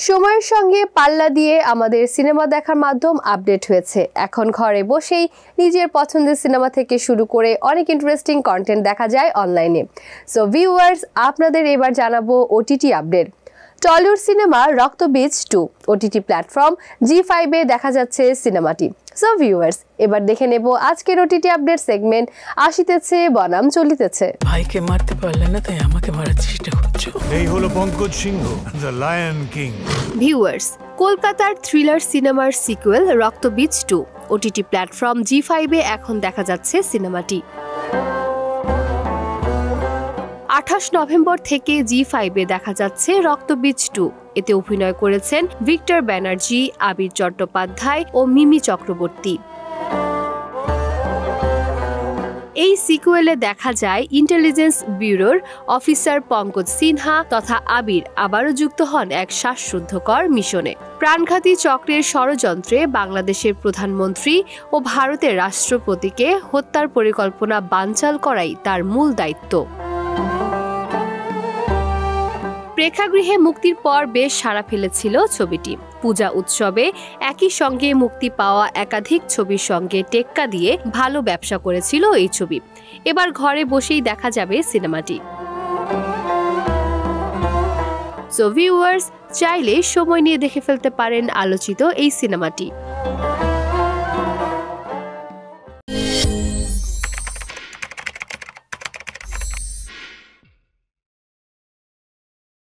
সময়ের সঙ্গে পাল্লা দিয়ে আমাদের সিনেমা দেখার মাধ্যম আপডেট হয়েছে। এখন ঘরে বসেই নিজের পছন্দের সিনেমা থেকে শুরু করে অনেক ইন্টারেস্টিং কন্টেন্ট দেখা যায় অনলাইনে। সো ভিউয়ার্স, আপনাদের এবার জানাবো ওটিটি আপডেট। টলিউড সিনেমা রক্তবীজ 2 ওটিটি প্ল্যাটফর্ম জি5-এ দেখা যাচ্ছে সিনেমাটি। সো ভিউয়ার্স, এবার দেখে নেব আজকের ওটিটি আপডেট সেগমেন্ট আসিতেছে বনাম চলিতেছে। ভাইকে মারতে পারলে না, তাই আমাকে মারার চেষ্টা করছো। এই হলো পঙ্কজ সিংহ, দ্য লায়ন কিং। ভিউয়ার্স, কলকাতার থ্রিলার সিনেমার সিকুয়েল রক্তবীজ 2 ওটিটি প্ল্যাটফর্ম জি5-এ এখন দেখা যাচ্ছে সিনেমাটি। 28 নভেম্বর থেকে জি5-এ দেখা যাচ্ছে রক্তবীজ 2। এতে অভিনয় করেছেন ভিক্টর ব্যানার্জি, আবির চট্টোপাধ্যায় ও মিমি চক্রবর্তী। এই সিকুয়েলে দেখা যায় ইন্টেলিজেন্স ব্যুরোর অফিসার পঙ্কজ সিনহা তথা আবির আবারও যুক্ত হন এক শ্বাসরুদ্ধকর মিশনে। প্রাণঘাতী চক্রের ষড়যন্ত্রে বাংলাদেশের প্রধানমন্ত্রী ও ভারতের রাষ্ট্রপতিকে হত্যার পরিকল্পনা বানচাল করাই তার মূল দায়িত্ব। প্রেক্ষাগৃহে মুক্তির পর বেশ সাড়া ফেলেছিল ছবিটি। পূজা উৎসবে একই সঙ্গে মুক্তি পাওয়া একাধিক ছবির সঙ্গে টেক্কা দিয়ে ভালো ব্যবসা করেছিল এই ছবি। এবার ঘরে বসেই দেখা যাবে সিনেমাটি। সো ভিউয়ার্স, চাইলে সময় নিয়ে দেখে ফেলতে পারেন আলোচিত এই সিনেমাটি।